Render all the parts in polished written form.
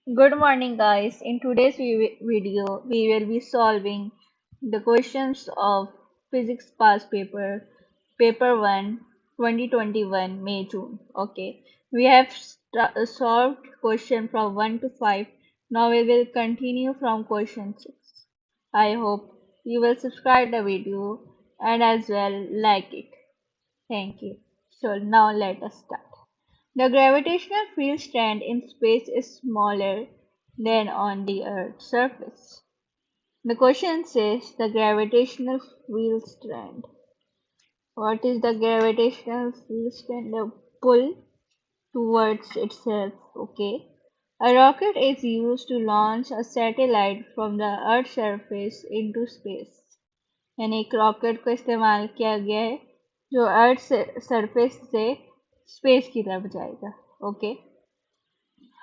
Good morning, guys. In today's video, we will be solving the questions of physics past paper, paper 1, 2021, May June. Okay, we have solved question from 1 to 5. Now we will continue from question 6. I hope you will subscribe the video and as well like it. Thank you. So now let us start. The gravitational field strength in space is smaller than on the Earth's surface. The question says the gravitational field strength. What is the gravitational field strength? The pull towards itself. Okay. A rocket is used to launch a satellite from the Earth's surface into space. यानी एक rocket को इस्तेमाल किया गया है जो earth surface से space की तरफ जाएगा. Okay.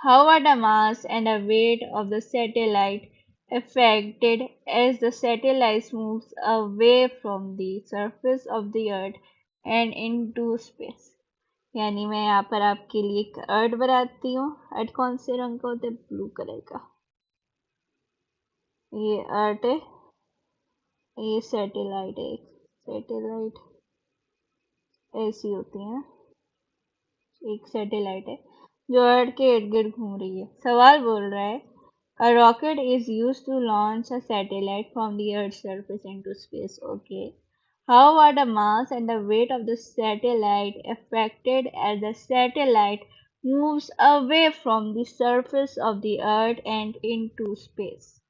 How are the mass and the weight of the satellite affected as the satellite moves away from the surface of the earth and into space? यानी मैं यहाँ पर आपके लिए एक अर्थ बनाती हूँ. अर्थ कौन से रंग का होता है? ब्लू कलर का. ये अर्थ है, ये सैटेलाइट है. सैटेलाइट ऐसी होती है. एक सैटेलाइट है जो अर्थ के इर्द गिर्द घूम रही है. सवाल बोल रहा है a rocket is used to launch a satellite from the Earth's surface into space. Okay. How are the mass and the weight of the satellite affected as the satellite moves away from the surface of the Earth and into space?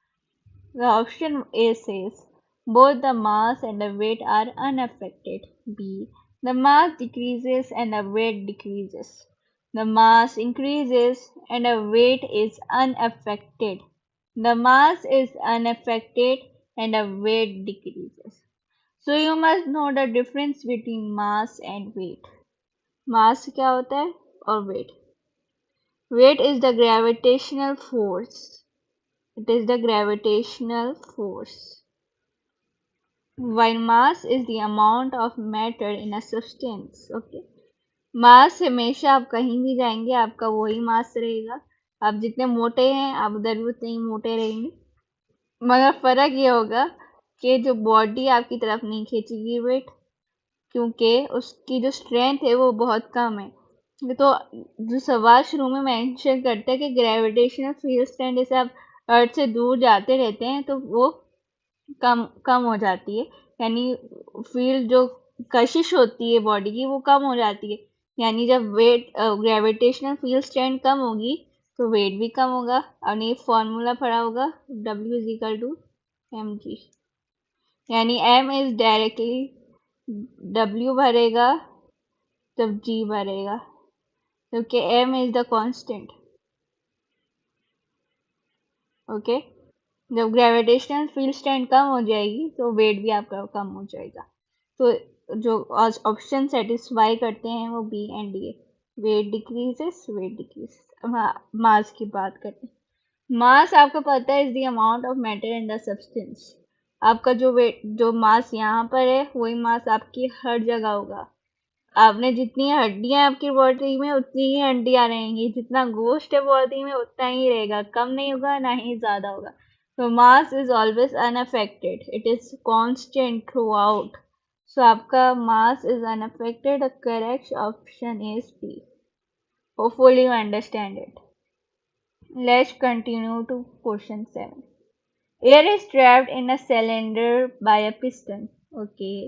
The option A says both the mass and the weight are unaffected. B. The mass decreases and the weight decreases. The mass increases and the weight is unaffected. The mass is unaffected and the weight decreases. So you must know the difference between mass and weight. Mass क्या होता है और weight. Weight is the gravitational force. It is the gravitational force. While mass is the amount of matter in a substance. Okay. मास हमेशा आप कहीं भी जाएंगे आपका वही मास रहेगा. आप जितने मोटे हैं आप उधर भी उतने ही मोटे रहेंगे. मगर फर्क ये होगा कि जो बॉडी आपकी तरफ नहीं खींचेगी वेट, क्योंकि उसकी जो स्ट्रेंथ है वो बहुत कम है. तो जो सवाल शुरू में मेंशन करता है कि ग्रेविटेशनल फील्ड स्ट्रेंथ जैसे आप अर्थ से दूर जाते रहते हैं तो वो कम कम हो जाती है. यानी फील्ड जो कशिश होती है बॉडी की वो कम हो जाती है. यानी जब वेट ग्रेविटेशनल फील्ड स्ट्रेंथ कम होगी तो वेट भी कम होगा. और ये फॉर्मूला पढ़ा होगा W is equal to mg. यानी m इज डायरेक्टली W भरेगा जब g भरेगा क्योंकि m is the constant. Okay. जब ग्रेविटेशनल फील्ड स्ट्रेंथ कम हो जाएगी तो वेट भी आपका कम हो जाएगा. तो जो ऑप्शन सेटिस्फाई करते हैं वो बी एंड डी है. Weight decreases, weight decreases. Mass की बात करते हैं. मास आपको पता है is the amount of matter in the substance. आपका जो वेट जो मास यहाँ पर है वही मास आपकी हर जगह होगा. आपने जितनी हड्डियां आपकी बॉडी में उतनी ही हड्डियां रहेंगी. जितना गोश्त है बॉडी में उतना ही रहेगा. कम नहीं होगा ना ही ज्यादा होगा. So mass is always unaffected. It is constant throughout. So आपका mass is unaffected. The correct option is B. Hopefully you understand it. Let's continue to question 7. Air is trapped in a cylinder by a piston. Okay.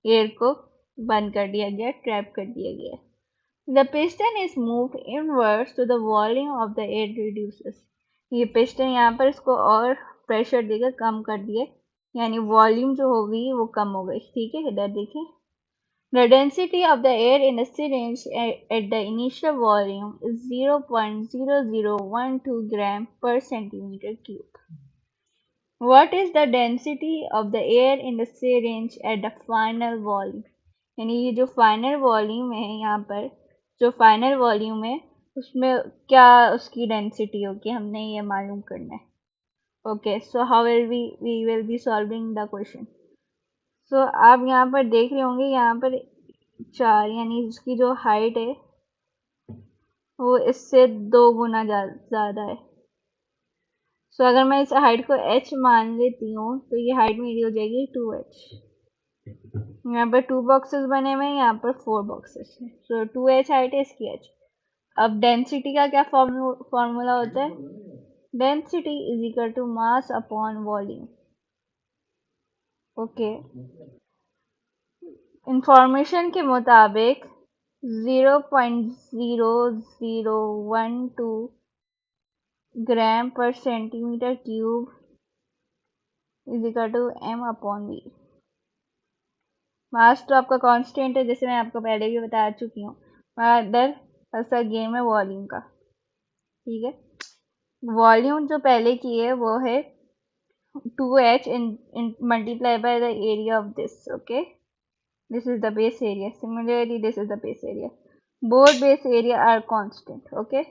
Air को बंद कर दिया गया, trap कर दिया गया. The piston is moved inwards so the volume of the air reduces. ये piston यहाँ पर इसको और प्रेशर देकर कम कर दिए. यानी वॉल्यूम जो होगी वो कम हो गई. ठीक है. इधर देखिए. The density of the air in a syringe at the initial volume is 0.0012 gram per centimeter cube. What is the density of the air in the syringe at the final volume? यानी ये जो final volume है यहाँ पर जो final volume है उसमें क्या उसकी डेंसिटी होगी हमने ये मालूम करना है. Okay. So how will we will be solving the question. So आप यहाँ पर देख रहे होंगे यहाँ पर 4 यानी इसकी जो हाइट है वो इससे 2 गुना ज़्यादा है. सो अगर मैं इस हाइट को h मान लेती हूँ तो ये हाइट मेरी हो जाएगी 2h। यहाँ पर 2 बॉक्सेस बने हुए हैं, यहाँ पर 4 बॉक्सेस हैं। सो 2h हाइट है, इसकी h। अब डेंसिटी का क्या फॉर्मूला होता है? Density is equal to mass upon volume. Okay, information के मुताबिक 0.0012 gram per centimetre cube is equal to m upon v। Mass तो आपका कांस्टेंट है, जैसे मैं आपको पहले भी बता चुकी हूँ, मगर ऐसा गेम है वॉल्यूम का। ठीक है, वॉल्यूम जो पहले की है वो है 2h in multiply by the area of this. Okay, this is the base area. Similarly, this is the base area. Both base area are constant. Okay,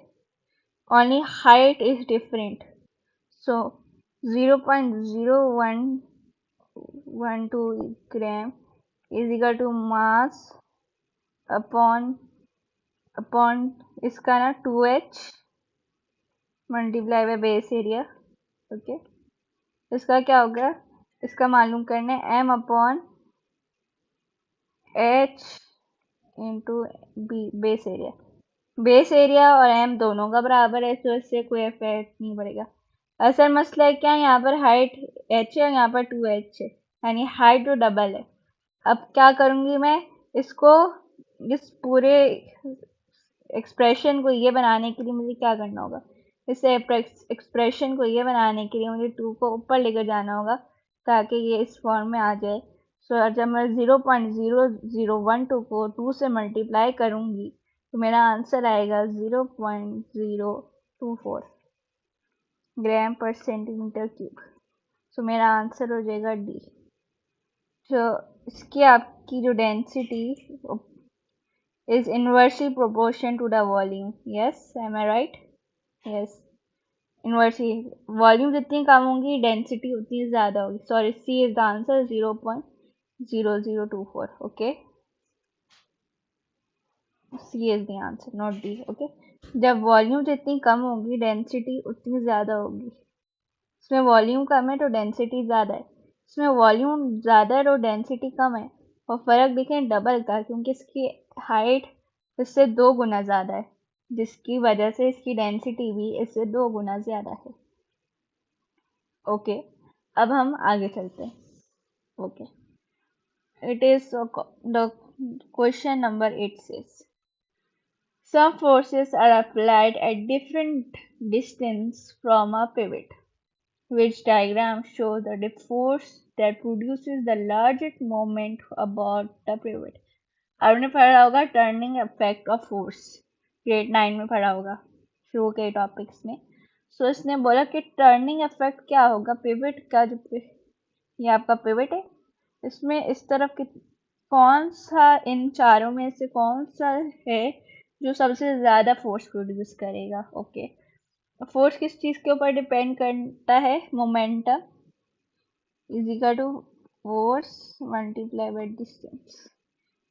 only height is different. So 0.0112 gram is equal to mass upon इसका ना 2h multiply by base area. Okay, इसका क्या होगा? इसका मालूम करना है m upon h into base area. Base area और m दोनों का बराबर है, तो इससे कोई इफेक्ट नहीं पड़ेगा। असल मसला है क्या, यहाँ पर हाइट h है और यहाँ पर 2h है, यानी हाइट तो डबल है। अब क्या करूँगी मैं, इसको इस पूरे एक्सप्रेशन को ये बनाने के लिए मुझे क्या करना होगा? इस एक्सप्रेशन को ये बनाने के लिए मुझे 2 को ऊपर लेकर जाना होगा ताकि ये इस फॉर्म में आ जाए। सो जब मैं 0.0012 को 2 से मल्टीप्लाई करूँगी तो मेरा आंसर आएगा 0.024 ग्राम पर सेंटीमीटर क्यूब। सो मेरा आंसर हो जाएगा डी। तो इसकी आपकी जो density is inversely proportion to the volume. Yes, am I right? Yes, inversely. Volume जितनी कम होगी डेंसिटी उतनी ज़्यादा होगी। Sorry, C is the answer, 0.0024. Okay, C is the answer, not D. Okay, जब वॉल्यूम जितनी कम होगी डेंसिटी उतनी ज़्यादा होगी। इसमें वॉल्यूम कम है तो डेंसिटी ज़्यादा है, इसमें वॉल्यूम ज़्यादा है तो डेंसिटी कम है। और फ़र्क देखें डबल का, क्योंकि इसकी हाइट इससे 2 गुना ज़्यादा है, जिसकी वजह से इसकी डेंसिटी भी इससे 2 गुना ज़्यादा है। ओके, अब हम आगे चलते हैं। Okay, it is the question number 8 says some forces are applied at different distance from a pivot, which diagram shows the force that produces the largest moment about the pivot. आपने पढ़ा होगा turning effect of force, grade 9 में पढ़ा होगा शुरू के topics में। सो इसने बोला कि टर्निंग इफेक्ट क्या होगा पिवट का, जो ये आपका पिवट है, इसमें इस तरफ कौन सा इन चारों में से कौन सा है जो सबसे ज़्यादा फोर्स प्रोड्यूस करेगा। ओके, फोर्स किस चीज़ के ऊपर डिपेंड करता है? Momentum is equal to force multiply by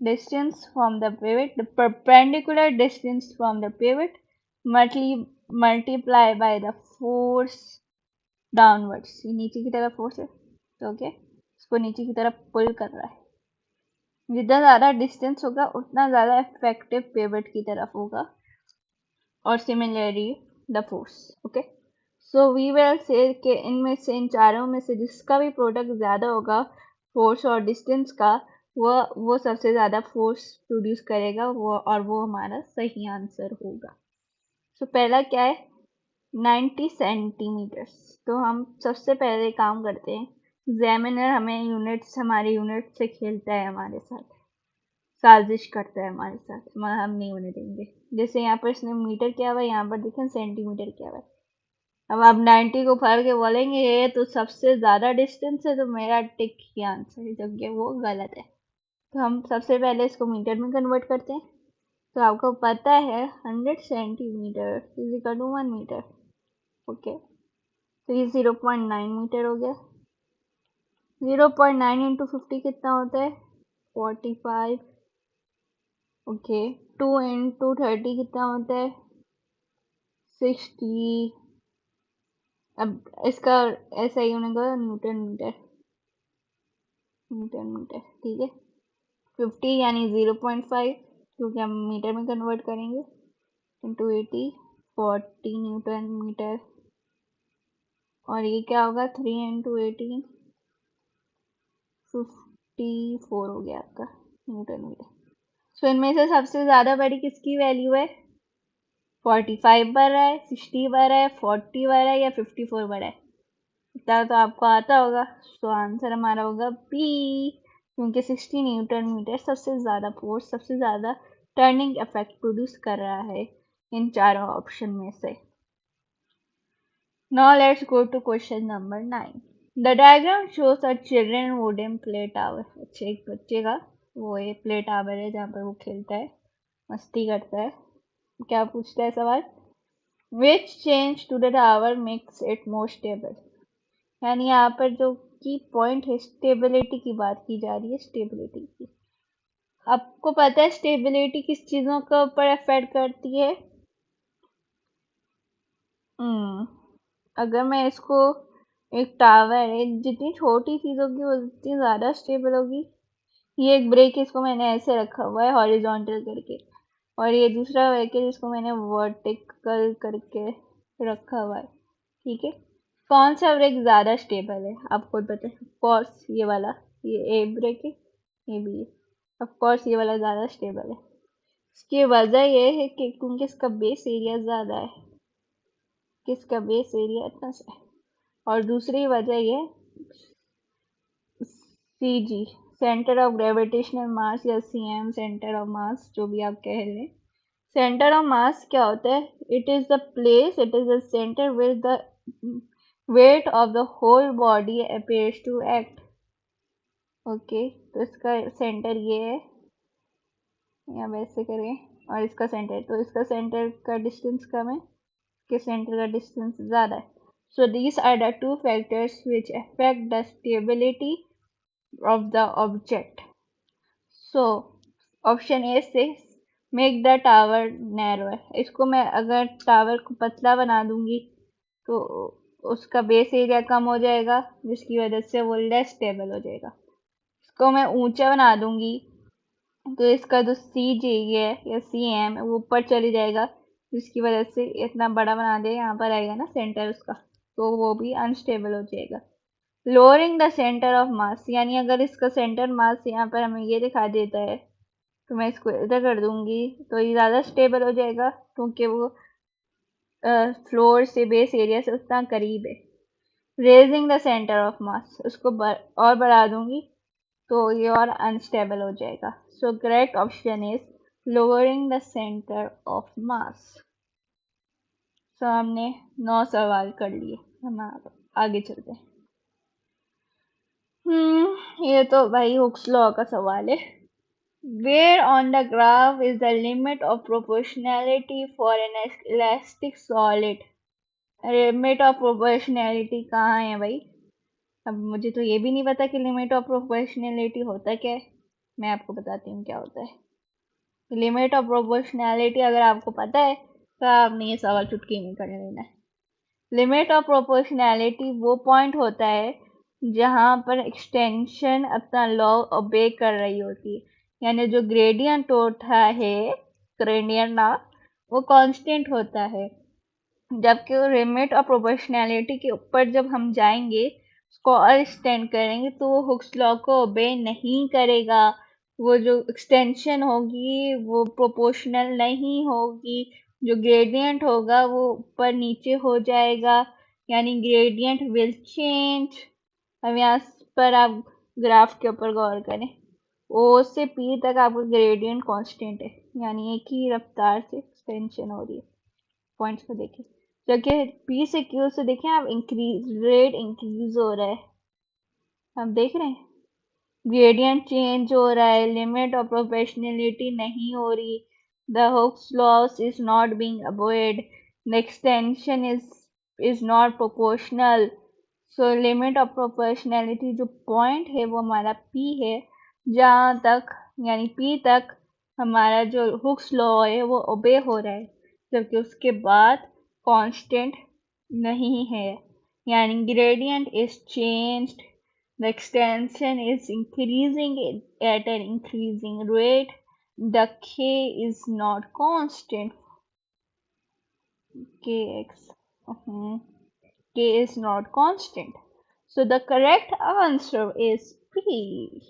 distance from the pivot, the perpendicular distance from the pivot multiply by the force downwards. ये नीचे की तरफ फोर्स है तो ओके, इसको नीचे की तरफ पुल कर रहा है। जितना ज़्यादा डिस्टेंस होगा उतना ज़्यादा इफेक्टिव पिवट की तरफ होगा, और similarly the force. Okay, so we will say कि इनमें से इन चारों में से जिसका भी प्रोडक्ट ज़्यादा होगा फोर्स और डिस्टेंस का, वो सबसे ज़्यादा फोर्स प्रोड्यूस करेगा, और वो हमारा सही आंसर होगा। सो पहला क्या है? 90 सेंटीमीटर्स। तो हम सबसे पहले काम करते हैं, एग्जामिनर हमें यूनिट्स, हमारे यूनिट से खेलता है, हमारे साथ साजिश करता है हमारे साथ, हम नहीं होने देंगे। जैसे यहाँ पर इसने मीटर किया हुआ है, यहाँ पर देखें सेंटीमीटर किया हुआ है। अब आप 90 को फाड़ के बोलेंगे ये तो सबसे ज़्यादा डिस्टेंस है, तो मेरा टिक ही आंसर है, जबकि वो गलत है। तो हम सबसे पहले इसको मीटर में कन्वर्ट करते हैं। तो आपको पता है 100 centimetre is equal to 1 metre. Okay, तो ये 0.9 मीटर हो गया। 0.9 इंटू 50 कितना होता है? 45। ओके, 2 इंटू 30 कितना होता है? 60। अब इसका ऐसा ही होने का न्यूटन मीटर, न्यूटन मीटर, ठीक है। 50 यानी 0.5, क्योंकि हम मीटर में कन्वर्ट करेंगे, इंटू 80, 40 न्यूटन मीटर। और ये क्या होगा, 3 इंटू 18, 54 हो गया आपका न्यूटन मीटर। सो इनमें से सबसे ज़्यादा बड़ी किसकी वैल्यू है, 45 बढ़ रहा है, 60 बढ़ रहा है, 40 बढ़ रहा है, या 54 बढ़ रहा है? इतना तो आपको आता होगा। तो आंसर हमारा होगा बी, क्योंकि 60 न्यूटन मीटर सबसे ज़्यादा फोर्स, सबसे ज़्यादा टर्निंग इफेक्ट प्रोड्यूस कर रहा है इन चारों ऑप्शन में से। Now let's go to question number 9. The diagram shows a children wooden play tower. अच्छा, एक बच्चे का वो ये प्ले टावर है जहाँ पर वो खेलता है, मस्ती करता है। क्या पूछता है सवाल, Which change to the tower makes it more stable? यानी यहाँ पर जो की पॉइंट है, स्टेबिलिटी की बात की जा रही है, स्टेबिलिटी की। आपको पता है स्टेबिलिटी किस चीज़ों के ऊपर अफेक्ट करती है? अगर मैं इसको, एक टावर है, जितनी छोटी चीज़ होगी उतनी ज़्यादा स्टेबल होगी। ये एक ब्रेक है, इसको मैंने ऐसे रखा हुआ है हॉरिजॉन्टल करके, और ये दूसरा ब्रेक है जिसको मैंने वर्टिकल करके रखा हुआ है, ठीक है। कौन सा ब्रेक ज़्यादा स्टेबल है आपको पता है? ऑफकोर्स ये वाला, ये ए ब्रेक है, ये भी है, ऑफकोर्स ये वाला ज़्यादा स्टेबल है। इसकी वजह ये है कि क्योंकि इसका बेस एरिया ज़्यादा है, किसका बेस एरिया इतना सा है। और दूसरी वजह ये सीजी, सेंटर ऑफ ग्रेविटेशनल मास, या सीएम, सेंटर ऑफ मास, जो भी आप कह लें। सेंटर ऑफ मास क्या होता है? It is the place, it is the centre where the weight of the whole body appears to act. Okay, तो इसका सेंटर ये है, या वैसे करें, और इसका सेंटर, तो इसका सेंटर का डिस्टेंस कम है, इसके सेंटर का डिस्टेंस ज़्यादा है। So these are the two factors which affect the stability of the object. So option A से मेक द टावर नैरो है, इसको मैं अगर टावर को पतला बना दूंगी तो उसका बेस एरिया कम हो जाएगा, जिसकी वजह से वो लेस स्टेबल हो जाएगा। इसको मैं ऊंचा बना दूंगी तो इसका जो सी जी है या सी एम वो ऊपर चली जाएगा, जिसकी वजह से इतना बड़ा बना दे, यहाँ पर आएगा ना सेंटर उसका, तो वो भी अनस्टेबल हो जाएगा। लोअरिंग द सेंटर ऑफ मास, यानी अगर इसका सेंटर मास यहाँ पर हमें ये दिखा देता है तो मैं इसको इधर कर दूंगी तो ये ज़्यादा स्टेबल हो जाएगा, क्योंकि वो फ्लोर से बेस एरिया से उतना करीब है। रेजिंग द सेंटर ऑफ मास, उसको और बढ़ा दूंगी तो ये और अनस्टेबल हो जाएगा। So correct option is lowering the centre of mass. So हमने 9 सवाल कर लिए, हम आगे चलते हैं। ये तो भाई हुक्स लॉ का सवाल है। Where on the graph is the limit of proportionality for an elastic solid? Limit of proportionality कहाँ है भाई? अब मुझे तो ये भी नहीं पता कि लिमिट ऑफ प्रोपोर्शनैलिटी होता क्या है। मैं आपको बताती हूँ क्या होता है लिमिट ऑफ प्रोपोर्शनैलिटी। अगर आपको पता है तो आपने ये सवाल चुटकी में कर लेना है। लिमिट ऑफ प्रोपोर्शनैलिटी वो पॉइंट होता है जहाँ पर एक्सटेंशन अपना लॉ ओबे कर रही होती है, यानी जो ग्रेडियंट होता है, ग्रेडियंट ना, वो कांस्टेंट होता है। जबकि लिमिट ऑफ प्रोपोर्शनैलिटी के ऊपर जब हम जाएंगे, उसको और एक्सटेंड करेंगे, तो वो हुक्स लॉ को ओबे नहीं करेगा। वो जो एक्सटेंशन होगी वो प्रोपोर्शनल नहीं होगी, जो ग्रेडियंट होगा वो ऊपर नीचे हो जाएगा, यानी ग्रेडियंट विल चेंज। अब यहाँ पर आप ग्राफ के ऊपर गौर करें, ओ से पी तक आपका ग्रेडियंट कांस्टेंट है, यानी एक ही रफ्तार से एक्सटेंशन हो रही है। पॉइंट्स को देखें, जबकि पी से क्यू से देखें आप, इंक्रीज रेट इंक्रीज हो रहा है, आप देख रहे हैं ग्रेडियंट चेंज हो रहा है, लिमिट ऑफ प्रोपोर्शनैलिटी नहीं हो रही, the Hooke's law is not being avoid, the extension is not proportional. So limit of proportionality जो पॉइंट है वो हमारा पी है, जहाँ तक यानी पी तक हमारा जो हुक्स लॉ है वो ओबे हो रहा है, जबकि उसके बाद कांस्टेंट नहीं है। यानी gradient is changed, the extension is increasing at an increasing rate, the k is not constant, kx, k is not constant. So the correct answer is B.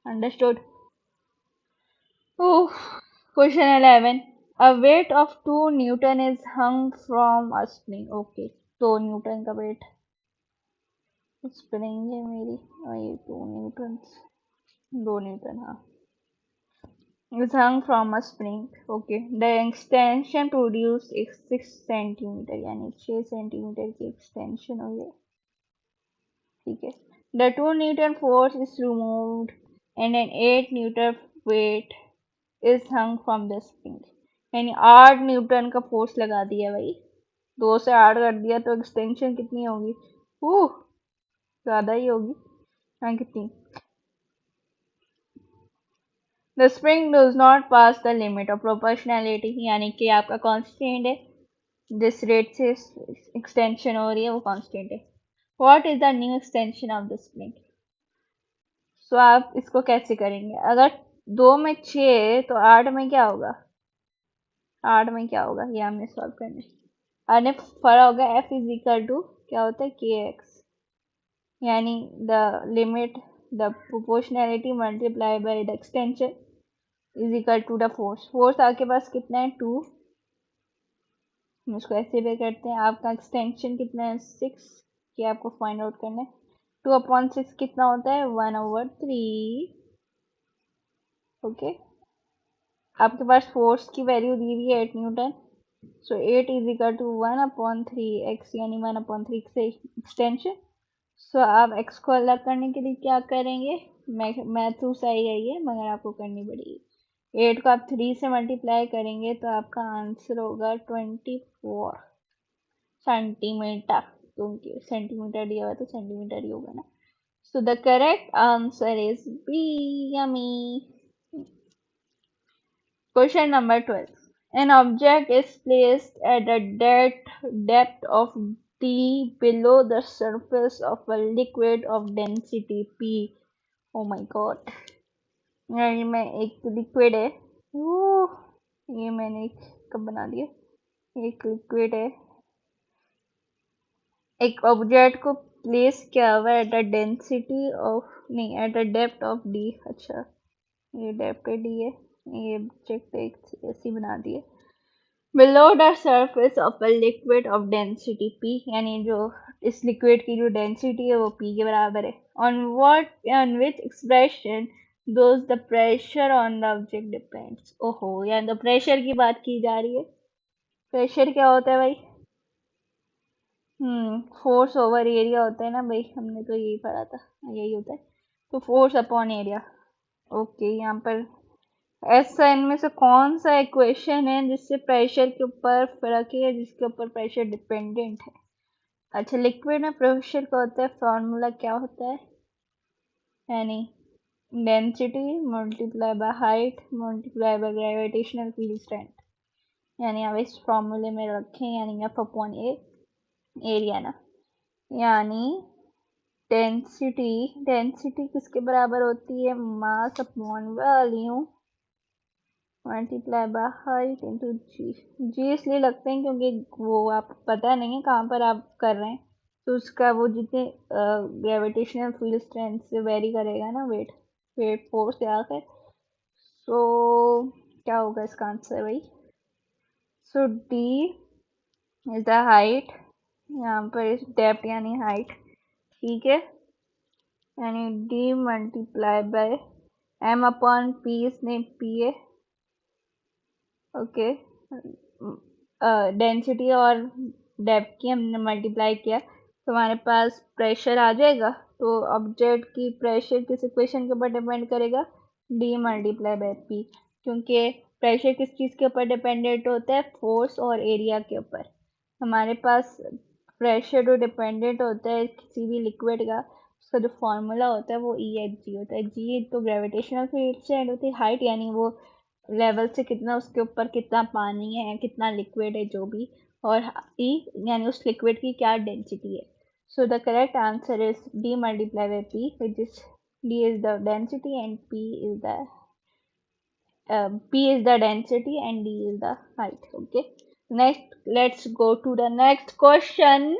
Understood? Oh, question 11. A weight of 2 Newton is hung from a spring. Okay, 2 Newton का weight spring है मेरी और ये 2 Newton 2 Newton हाँ is hung from a spring. Okay, the extension produced is 6 centimetre यानी 6 centimetre की extension हो गई. ठीक है. The 2 Newton force is removed and an 8 Newton weight is hung from the spring. यानी 8 न्यूटन का फोर्स लगा दिया भाई. 2 से 8 कर दिया तो एक्सटेंशन कितनी होगी? ज्यादा ही होगी. हाँ कितनी? The spring does not pass the limit of proportionality यानी कि आपका कांस्टेंट है. जिस रेट से एक्सटेंशन हो रही है वो कांस्टेंट है. What is the new extension of the spring? तो आप इसको कैसे करेंगे? अगर 2 में 6 तो 8 में क्या होगा? 8 में क्या होगा ये हमने सॉल्व करना है. और फरा होगा F इज इक्वल टू क्या होता है kx यानी the limit the proportionality multiply by the extension is equal to the force. Force आपके पास कितना है? 2. हम इसको ऐसे भी करते हैं. आपका एक्सटेंशन कितना है? 6. ये आपको फाइंड आउट करना है. 2/6 कितना होता है? 1/3. ओके, आपके पास फोर्स की वैल्यू दी हुई है 8 newton. So 8 is equal to 1/3x यानी 1/3 से एक्सटेंशन. सो आप x को अलग करने के लिए क्या करेंगे? मैथ्स आई गई है मगर आपको करनी पड़ेगी. 8 को आप 3 से मल्टीप्लाई करेंगे तो आपका आंसर होगा 24 सेंटीमीटर. क्योंकि सेंटीमीटर दिया हुआ तो सेंटीमीटर ही होगा ना. So the correct answer is B. यमी. Question number 12. An object is placed at a depth of d below the surface of a liquid of density p. Oh my god. यानी मैं एक लिक्विड है. ये मैंने एक कब बना दिया. एक लिक्विड है. एक ऑब्जेक्ट को प्लेस किया हुआ है एट अ डेंसिटी ऑफ नहीं at a depth of D. अच्छा ये डेप्थ डी है. ये ऑब्जेक्ट एक ऐसी बना दी है. Below the surface of a liquid of density P यानी जो इस लिक्विड की जो डेंसिटी है वो P के बराबर है. On which expression does the pressure on the object depends? ओहो यानी तो प्रेशर की बात की जा रही है. प्रेशर क्या होता है भाई? फोर्स ओवर एरिया होता है ना भाई. हमने तो यही पढ़ा था. यही होता है. तो फोर्स अपॉन एरिया. ओके, यहाँ पर ऐसा इनमें से कौन सा इक्वेशन है जिससे प्रेशर के ऊपर फर्क है जिसके ऊपर प्रेशर डिपेंडेंट है? अच्छा, लिक्विड में प्रेशर का होता है फॉर्मूला क्या होता है? यानी density multiply by height multiply by gravitational field strength. यानी अब इस फॉर्मूले में रखें यानी एफ अपॉन ए एरिया ना. यानी डेंसिटी किसके बराबर होती है? Mass upon volume multiply by height into G. G इसलिए लगते हैं क्योंकि वो आप पता नहीं है कहाँ पर आप कर रहे हैं तो उसका वो जितने ग्रेविटेशनल फील्ड स्ट्रेंथ से वेरी करेगा ना वेट फोर्स याद है. सो क्या होगा इसका आंसर भाई? So D is the height. यहाँ पर डेप्थ यानी हाइट. ठीक है, यानी D multiply by M upon P. इसने पी है. ओके, डेंसिटी और डेप्थ की हमने मल्टीप्लाई किया तो हमारे पास प्रेशर आ जाएगा. तो ऑब्जेक्ट की प्रेशर किस इक्वेशन के ऊपर डिपेंड करेगा? D multiply by P. क्योंकि प्रेशर किस चीज़ के ऊपर डिपेंडेंट होता है? फोर्स और एरिया के ऊपर. हमारे पास प्रेशर जो डिपेंडेंट होता है किसी भी लिक्विड का उसका जो फॉर्मूला होता है वो ई एच जी होता है. जी तो ग्रेविटेशनल फील्ड से होती है. हाइट यानी वो लेवल से कितना उसके ऊपर कितना पानी है कितना लिक्विड है जो भी. और ई यानी उस लिक्विड की क्या डेंसिटी है. So the correct answer is D multiplied by P, which is D is the density and P is the density and D is the height. Okay. Next, let's go to the next question.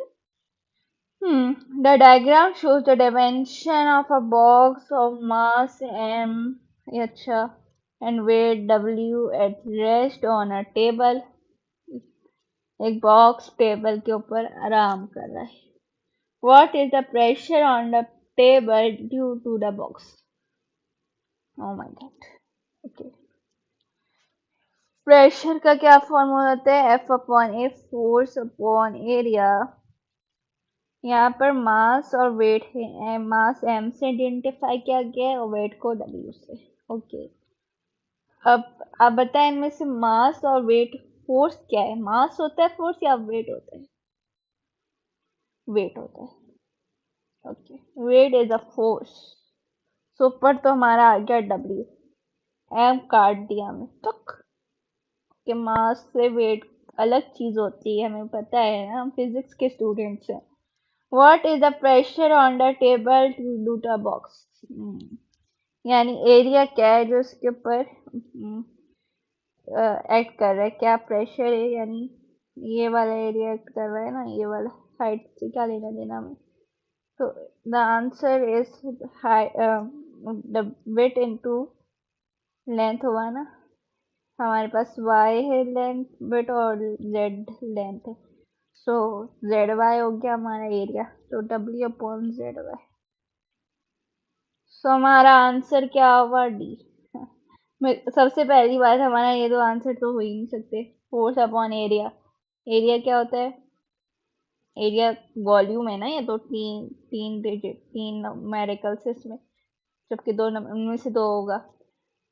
The diagram shows the dimension of a box of mass m, अच्छा, and weight W at rest on a table. एक box table के ऊपर आराम कर रहा है. What is the pressure on the table due to the box? Oh my god. Okay. Pressure का क्या फॉर्मूला होता है? F अपॉन ए, फोर्स अपॉन एरिया. यहाँ पर मास और वेट है. मास m से आइडेंटिफाई किया गया है और वेट को W से. ओके. अब आप बताएं इनमें से मास और वेट, फोर्स क्या है? मास होता है फोर्स या वेट होता है? वेट होता है. Okay. Weight is a force. So ऊपर तो हमारा आ गया W. m काट दिया हमें तक कि मास से वेट अलग चीज होती है, हमें पता है ना, हम फिजिक्स के स्टूडेंट्स हैं. What is the pressure on the table to do the box? यानी एरिया क्या है जो इसके ऊपर एक्ट कर रहा है, क्या प्रेशर है, यानी ये वाला एरिया एक्ट कर रहा है ना, ये वाला. हाइट से क्या लेना देना हमें. तो the answer is the width into length हुआ ना. हमारे पास y है लेंथ, विड्थ और z लेंथ है. सो जेड वाई हो गया हमारा एरिया, तो W अपॉन जेड वाई. सो हमारा आंसर क्या होगा? डी. सबसे पहली बात, हमारा ये दो आंसर तो हो ही नहीं सकते. Force upon area. एरिया क्या होता है? एरिया वॉल्यूम है ना, ये तो तीन तीन डिजिट, तीन न्यूमेरिकल्स इसमें, जबकि दो उनमें से दो होगा.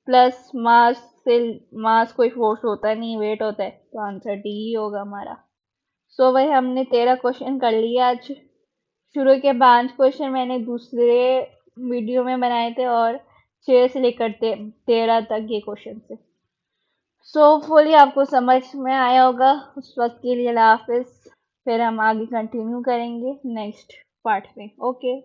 प्लस मास से, मास कोई फोर्स होता नहीं, वेट होता है, तो आंसर डी ही होगा हमारा. सो भाई हमने 13 क्वेश्चन कर लिया आज. शुरू के 5 क्वेश्चन मैंने दूसरे वीडियो में बनाए थे और 6 से लेकर 13 तक ये क्वेश्चन थे. सो होपफुली आपको समझ में आया होगा. उस वक्त के लिए अल्लाह हाफिज. फिर हम आगे कंटिन्यू करेंगे नेक्स्ट पार्ट में. ओके.